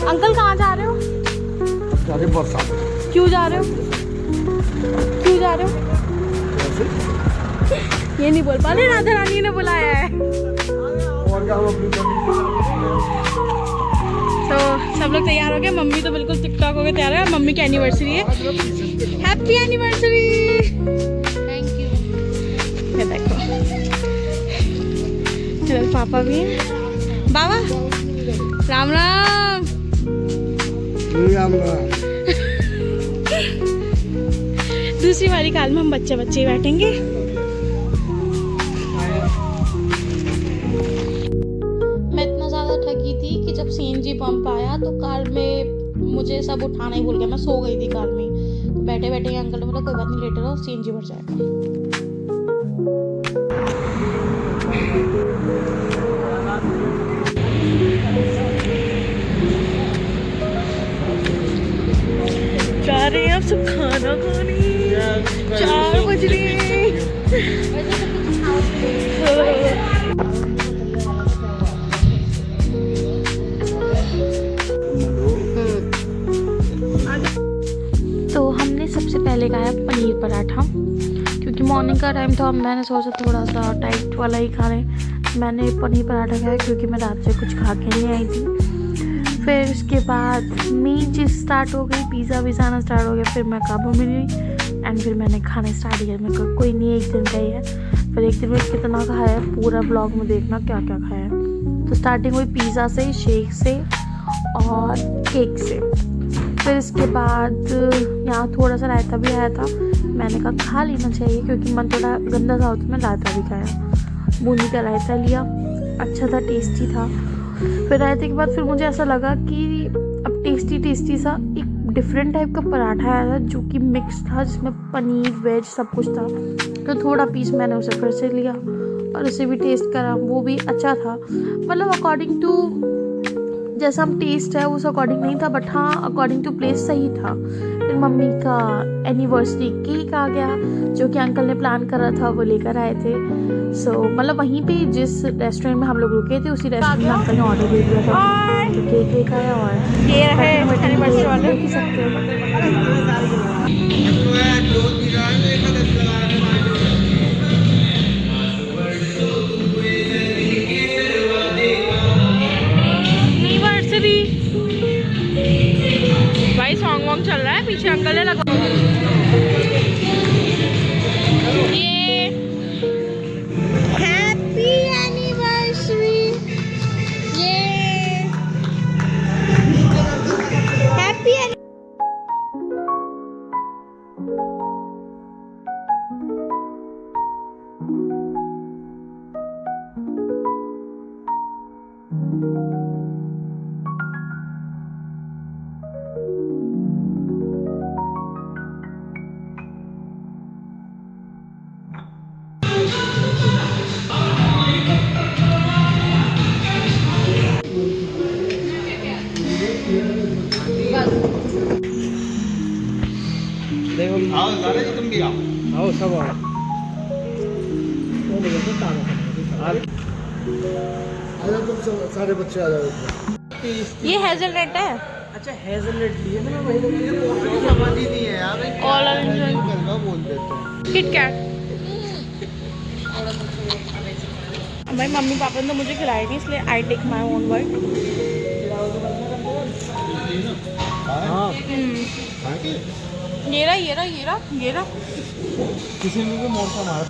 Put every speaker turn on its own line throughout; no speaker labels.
Uncle कहाँ जा रहे हो? क्यों जा रहे हो? क्यों जा रहे हो? ये नहीं बोल पा रहे, राधा रानी ने बुलाया है। तो सब लोग तैयार हो गए, मम्मी तो बिल्कुल टिकटॉक हो गए तैयार है। मम्मी की एनिवर्सरी है, हैप्पी एनिवर्सरी। Thank you. ये देखो इधर पापा भी हैं। बाबा राम राम।
राम राम।
दूसरी वाली कार में हम बच्चे बच्चे ही बैठेंगे। मैं इतना ज़्यादा थकी थी कि जब सीएनजी पंप आया तो कार में मुझे सब उठाना ही भूल गया, मैं सो गई थी कार में। तो बैठे बैठे अंकल ने बोला कोई बात नहीं, लेटे रहो, सीएनजी भर जाएगा। जा रहे हैं अब सब खाना खाने, 4 बज रहे हैं। तो हमने सबसे पहले खाया पनीर पराठा, क्योंकि मॉर्निंग का टाइम था। मैंने सोचा थोड़ा सा टाइट वाला ही खा रहे। मैंने पनीर पराठा खाया क्योंकि मैं रात से कुछ खा के नहीं आई थी। फिर उसके बाद मीट स्टार्ट हो गई, पिज़्ज़ा भी आना स्टार्ट हो गया। फिर मैं काबू में गई एंड फिर मैंने खाना स्टार्ट किया। मैं कहा कोई नहीं, एक दिन का ही है। फिर एक दिन में कितना खाया है पूरा ब्लॉग में देखना क्या क्या खाया है। तो स्टार्टिंग हुई पिज़्ज़ा से, शेक से और केक से। फिर इसके बाद यहाँ थोड़ा सा रायता भी आया था। मैंने कहा खा लेना चाहिए क्योंकि मन थोड़ा गंदा था, तो मैं रायता भी खाया। बूंदी का रायता लिया, अच्छा था, टेस्टी था। फिर रायते के बाद फिर मुझे ऐसा लगा कि अब टेस्टी सा एक डिफरेंट टाइप का पराठा आया था जो कि मिक्स था, जिसमें पनीर वेज सब कुछ था। तो थोड़ा पीस मैंने उसे फिर से लिया और उसे भी टेस्ट करा, वो भी अच्छा था। मतलब अकॉर्डिंग टू जैसा हम टेस्ट है उस अकॉर्डिंग नहीं था, बट हाँ अकॉर्डिंग टू प्लेस सही था। फिर मम्मी का एनिवर्सरी केक आ गया जो कि अंकल ने प्लान करा था, वो लेकर आए थे। सो मतलब वहीं पे जिस रेस्टोरेंट में हम लोग रुके थे उसी रेस्टोरेंट में अंकल ने ऑर्डर दे दिया था। तो केक लेकर आया और ये रहे एनिवर्सरी वाले देख सकते हो। भाई सॉन्ग वॉन्ग चल रहा है पीछे, अंकल ने लगा ये हैप्पी एनिवर्सरी, ये हैप्पी
आओ दादा जी, तुम भी आओ सब आओ। तुम सब सारे बच्चे आ जाओ।
ये हेज़लनट है।
अच्छा हेज़लनट लिए ना, वही
समझ ही नहीं है यार,
ऑल आर एंजॉयिंग
गलवा बोल देते हैं।
Kit Kat. भाई मम्मी पापा ने तो मुझे खिलाई थी, इसलिए I take my own word.
हाँ
ये रहा।
किसी ने भी मोर्चा मारा।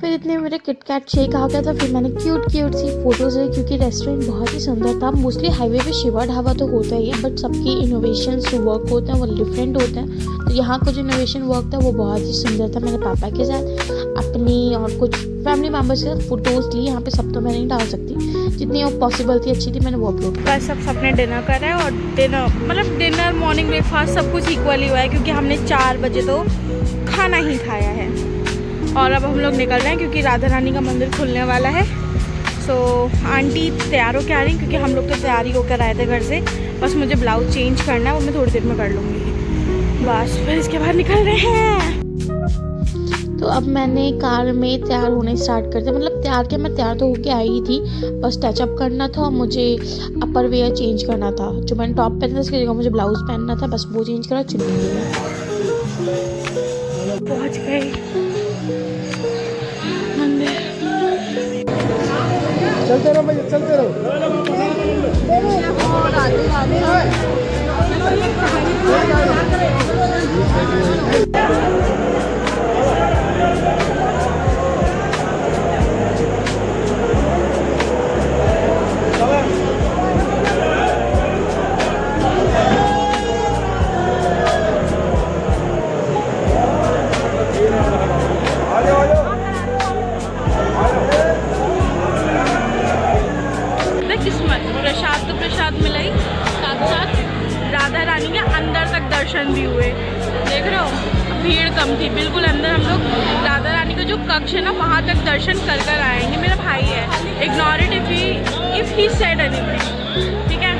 फिर इतने में मेरे किटकैट शेक आ गया था। फिर मैंने क्यूट सी फोटोज़ ली क्योंकि रेस्टोरेंट बहुत ही सुंदर था। मोस्टली हाईवे पे शिवा ढाबा तो होता ही है, बट सबके इनोवेशंस जो वर्क होते हैं वो डिफरेंट होते हैं। तो यहाँ का जो इनोवेशन वर्क था वो बहुत ही सुंदर था। मैंने पापा के साथ अपनी और कुछ फैमिली मेम्बर्स के साथ फोटोज़ ली। यहाँ पे सब तो मैं नहीं डाल सकती, जितनी वो पॉसिबल थी अच्छी थी, मैंने वो अपलोड। बस अब सबने डिनर करा है और डिनर मॉर्निंग ब्रेकफास्ट सब कुछ इक्वली हुआ है क्योंकि हमने 4 बजे तो खाना ही खाया है। और अब हम लोग निकल रहे हैं क्योंकि राधा रानी का मंदिर खुलने वाला है। सो आंटी तैयार होकर आ रही हैं क्योंकि हम लोग तो तैयारी होकर आए थे घर से। बस मुझे ब्लाउज चेंज करना है, वो मैं थोड़ी देर में कर लूँगी। बस फिर इसके बाद निकल रहे हैं। तो अब मैंने कार में तैयार होने स्टार्ट कर दिया, मतलब मैं तैयार तो होके आई ही थी, बस टचअप करना था और मुझे अपर वेयर चेंज करना था। जो मैंने टॉप पहना था उसकी जगह मुझे ब्लाउज पहनना था, बस वो चेंज करा, चुन्नी ली। पहुँच गए मंदिर।
चलते रहो भैया, चलते रहो।
किस्मत प्रसाद तो प्रसाद मिला ही, साथ साथ राधा रानी के अंदर तक दर्शन भी हुए। देख रहे हो भीड़ कम थी, बिल्कुल अंदर हम लोग राधा रानी का जो कक्ष है ना वहाँ तक दर्शन कर कर आएंगे। मेरा भाई है, ignore it if he said anything, ठीक है।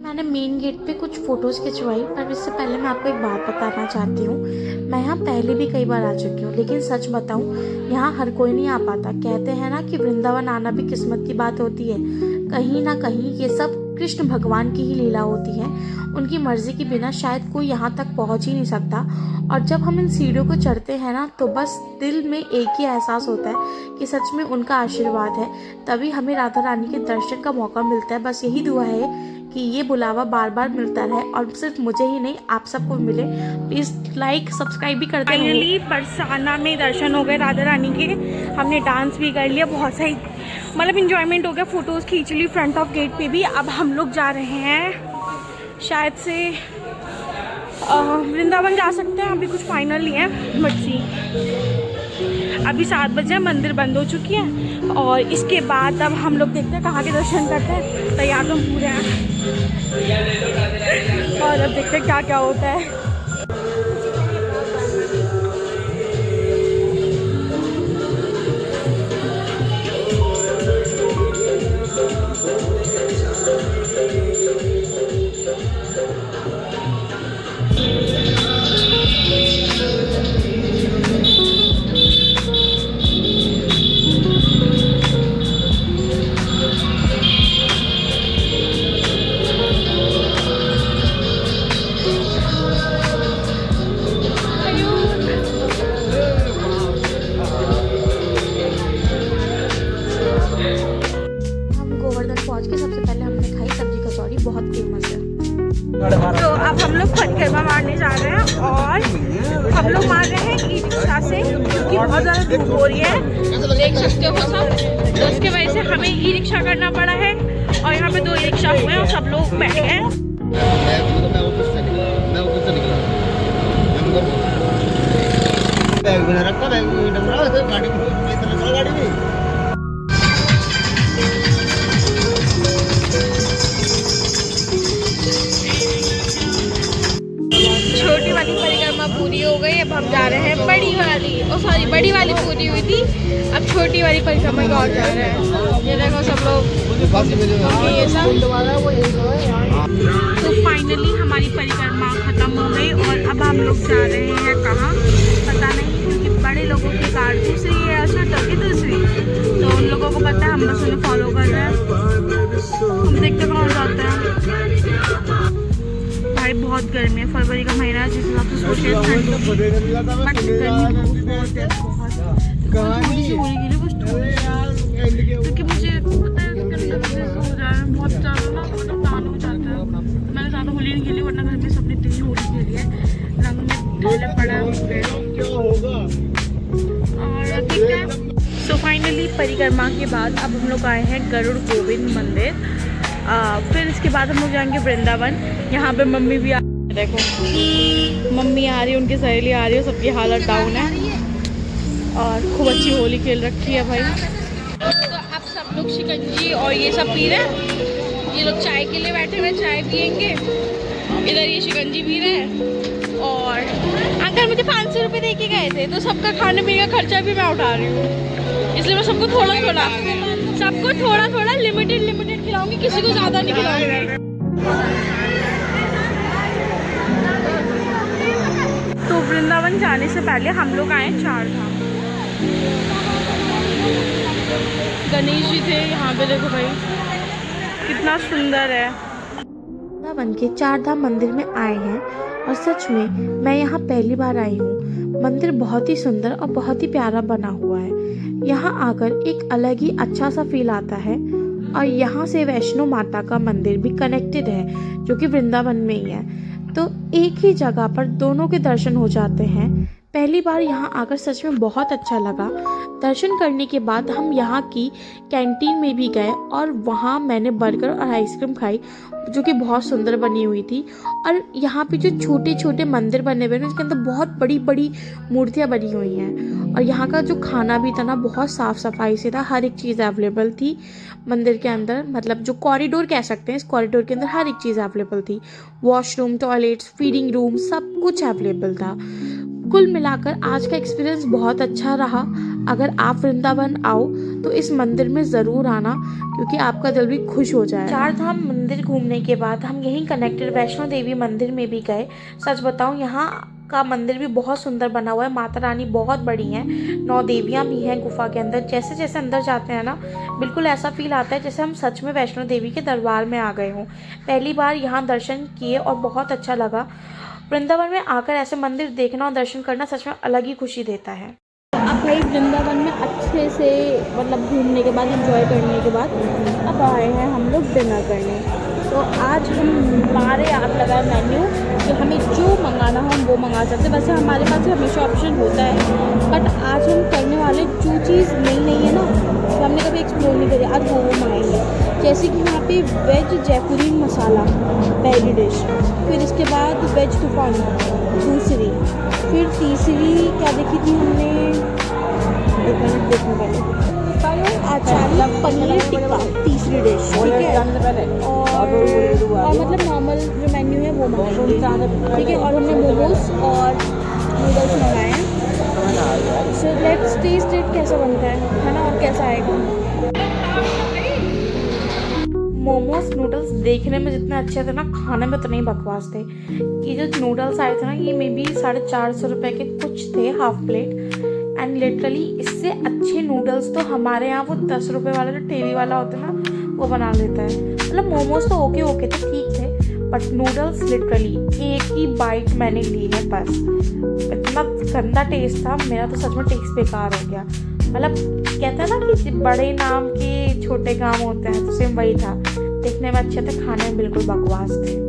मैंने मेन गेट पे कुछ फ़ोटोज़ खिंचवाई, पर इससे पहले मैं आपको एक बात बताना चाहती हूँ। मैं यहाँ पहले भी कई बार आ चुकी हूँ, लेकिन सच बताऊँ यहाँ हर कोई नहीं आ पाता। कहते हैं ना कि वृंदावन आना भी किस्मत की बात होती है। कहीं ना कहीं ये सब कृष्ण भगवान की ही लीला होती है। उनकी मर्ज़ी के बिना शायद कोई यहाँ तक पहुँच ही नहीं सकता। और जब हम इन सीढ़ियों को चढ़ते हैं ना, तो बस दिल में एक ही एहसास होता है कि सच में उनका आशीर्वाद है, तभी हमें राधा रानी के दर्शन का मौका मिलता है। बस यही दुआ है कि ये बुलावा बार बार मिलता रहे और सिर्फ मुझे ही नहीं, आप सबको मिले। प्लीज़ लाइक सब्सक्राइब भी करते हैं। फाइनली बरसाना में दर्शन हो गए राधा रानी के। हमने डांस भी कर लिया, बहुत सही मतलब इंजॉयमेंट हो गया, फ़ोटोज़ खींच ली फ्रंट ऑफ गेट पे भी। अब हम लोग जा रहे हैं शायद से वृंदावन जा सकते हैं, अभी कुछ फाइनल नहीं है बट सी। अभी 7 बजे मंदिर बंद हो चुकी है और इसके बाद अब हम लोग देखते हैं कहाँ के दर्शन करते हैं। तैयार तो पूरे हैं और अब देखते हैं क्या क्या होता है। बहुत फेमस है। तो अब हम लोग परिक्रमा मारने जा रहे हैं और हम लोग मार रहे हैं ई रिक्शा से क्योंकि बहुत ज़्यादा धूप हो रही है, देख सकते हो सब। तो उसके वजह से हमें ई रिक्शा करना पड़ा है और यहाँ पे 2 ई रिक्शा हुए हैं और सब लोग बैठ गए हैं। छोटी वाली परिक्रमा पूरी हो गई, अब हम जा रहे हैं बड़ी वाली पूरी हुई थी, अब छोटी वाली परिक्रमा की ओर जा रहे हैं। ये देखो सब लोग, ये सब। तो फाइनली हमारी परिक्रमा खत्म हो गई और अब हम लोग जा रहे हैं कहाँ पता नहीं, क्योंकि बड़े लोगों की कार दूसरी है और छोटों की दूसरी, तो उन लोगों को पता है, हम बस उन्हें फॉलो कर रहे हैं। हम देखते कहाँ जाते हैं। भाई बहुत गर्मी है, फरवरी का महीना है, जिस हिसाब से सोच रहे हैं बट गर्मी बहुत है, थोड़ी सी हो रही है बस थोड़ी, क्योंकि मुझे पता है हो जा रहा है बहुत ज़्यादा ना, मतलब प्लान हो जाता है। मैंने ज़्यादा सो फाइनली परिक्रमा के बाद अब हम लोग आए हैं गरुड़ गोविंद मंदिर। फिर इसके बाद हम लोग जाएंगे वृंदावन। यहाँ पे मम्मी भी आ रही है, देखो मम्मी आ रही है, उनकी सहेली आ रही है, सबकी हालत डाउन है और खूब अच्छी होली खेल रखी है भाई। तो अब सब लोग शिकंजी और ये सब पी रहे हैं। ये लोग चाय के लिए बैठे हुए, चाय पियेंगे। इधर ये शिकंजी पी रहे हैं और अंकल मुझे 500 रुपये दे के गए थे, तो सबका खाने पीने का खर्चा भी मैं उठा रही हूँ, इसलिए मैं सबको थोड़ा थोड़ा लिमिटेड खिलाऊंगी, किसी को ज़्यादा नहीं खिलाऊंगी। तो वृंदावन जाने से पहले हम लोग आए चार धाम। गणेश जी थे यहाँ पे, देखो भाई कितना सुंदर है। वृंदावन के चार धाम मंदिर में आए हैं और सच में मैं यहाँ पहली बार आई हूँ। मंदिर बहुत ही सुंदर और बहुत ही प्यारा बना हुआ है। यहाँ आकर एक अलग ही अच्छा सा फील आता है और यहाँ से वैष्णो माता का मंदिर भी कनेक्टेड है, जो कि वृंदावन में ही है। तो एक ही जगह पर दोनों के दर्शन हो जाते हैं। पहली बार यहाँ आकर सच में बहुत अच्छा लगा। दर्शन करने के बाद हम यहाँ की कैंटीन में भी गए और वहाँ मैंने बर्गर और आइसक्रीम खाई, जो कि बहुत सुंदर बनी हुई थी। और यहाँ पे जो छोटे छोटे मंदिर बने हुए हैं, उसके अंदर बहुत बड़ी बड़ी मूर्तियाँ बनी हुई हैं। और यहाँ का जो खाना भी था ना, बहुत साफ़ सफाई से था, हर एक चीज़ अवेलेबल थी मंदिर के अंदर। मतलब जो कॉरिडोर कह सकते हैं, इस कॉरिडोर के अंदर हर एक चीज़ अवेलेबल थी। वॉशरूम, टॉयलेट्स, फीडिंग रूम, सब कुछ अवेलेबल था। कुल मिलाकर आज का एक्सपीरियंस बहुत अच्छा रहा। अगर आप वृंदावन आओ तो इस मंदिर में ज़रूर आना, क्योंकि आपका दिल भी खुश हो जाए। चार धाम मंदिर घूमने के बाद हम यहीं कनेक्टेड वैष्णो देवी मंदिर में भी गए। सच बताऊं, यहाँ का मंदिर भी बहुत सुंदर बना हुआ है। माता रानी बहुत बड़ी हैं, 9 देवियाँ भी हैं गुफा के अंदर। जैसे जैसे अंदर जाते हैं ना, बिल्कुल ऐसा फील आता है जैसे हम सच में वैष्णो देवी के दरबार में आ गए हों। पहली बार यहाँ दर्शन किए और बहुत अच्छा लगा। वृंदावन में आकर ऐसे मंदिर देखना और दर्शन करना सच में अलग ही खुशी देता है। अब भाई वृंदावन में अच्छे से मतलब घूमने के बाद, एंजॉय करने के बाद अब आए हैं हम लोग डिनर करने। तो आज हमारे आप लगा मेन्यू कि हमें जो मंगाना हो हम वो मंगा सकते हैं। वैसे हमारे पास हमेशा ऑप्शन होता है, बट आज हम करने वाले जो चीज़ नहीं है ना, तो हमने कभी एक्सप्लोर नहीं करी, आज वो मंगाएंगे। जैसे कि यहाँ पे वेज जयपुरीन मसाला पहली डिश, फिर इसके बाद वेज तूफान दूसरी, फिर तीसरी क्या देखी थी हमने, देखने पहले आचार्य पनीर टिक्का तीसरी डिश, ठीक है। और मतलब नॉर्मल जो मेन्यू है वो मंगाएंगे, ठीक है। और हमने मोमोज और नूडल्स मंगाए हैं। सो लेट्स टेस्ट इट कैसा बनता है ना, और कैसा आएगा। मोमोज नूडल्स देखने में जितने अच्छे थे ना, खाने में उतने ही बकवास थे। ये जो नूडल्स आए थे ना, ये मे बी 450 रुपये के कुछ थे, हाफ प्लेट। एंड लिटरली इससे अच्छे नूडल्स तो हमारे यहाँ वो 10 रुपये वाला जो टेवी वाला होता है ना, वो बना लेता है। मतलब मोमोज तो ओके थे, ठीक थे, बट नूडल्स लिटरली एक ही बाइट मैंने ली है बस। इतना गंदा टेस्ट था, मेरा तो सच में टेस्ट बेकार हो गया। मतलब कहते हैं ना कि बड़े नाम के छोटे काम होते हैं, तो सेम वही था। देखने में अच्छे थे, खाने में बिल्कुल बकवास थे।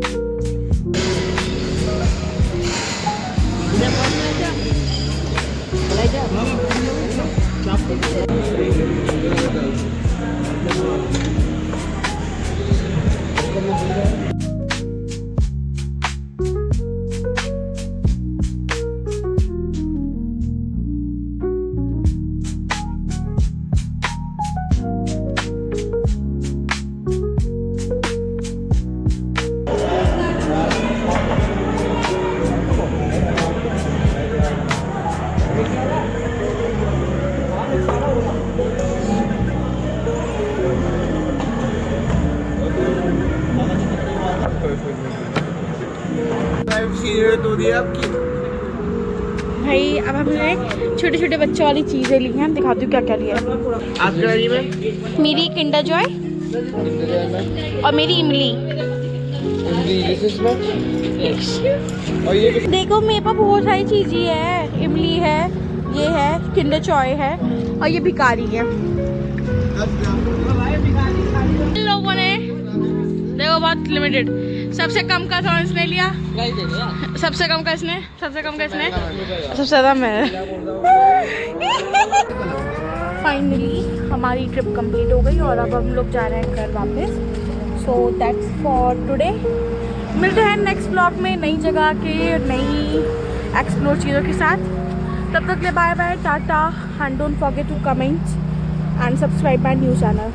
भाई अब हमने छोटे छोटे बच्चों वाली चीज़ें ली हैं, हम दिखाती हूँ क्या क्या लिया है।
आपके गाड़ी में
मेरी किंडर जॉय और मेरी इमली।
और ये
देखो मेरे पास बहुत सारी चीज़ें है, इमली है, ये है, किंडर जॉय है, और ये भिकारी है। इन लोगों ने देखो बहुत लिमिटेड सबसे कम का था इसने लिया, सबसे कम का इसने, सबसे कम का इसने, सबसे ज़्यादा मैं। फाइनली हमारी ट्रिप कंप्लीट हो गई और अब हम लोग जा रहे हैं घर वापस। So that's for today. मिलते हैं नेक्स्ट ब्लॉग में नई जगह के नई एक्सप्लोर चीज़ों के साथ। तब तक के बाय बाय, टाटा, and don't forget to comment and subscribe my new channel.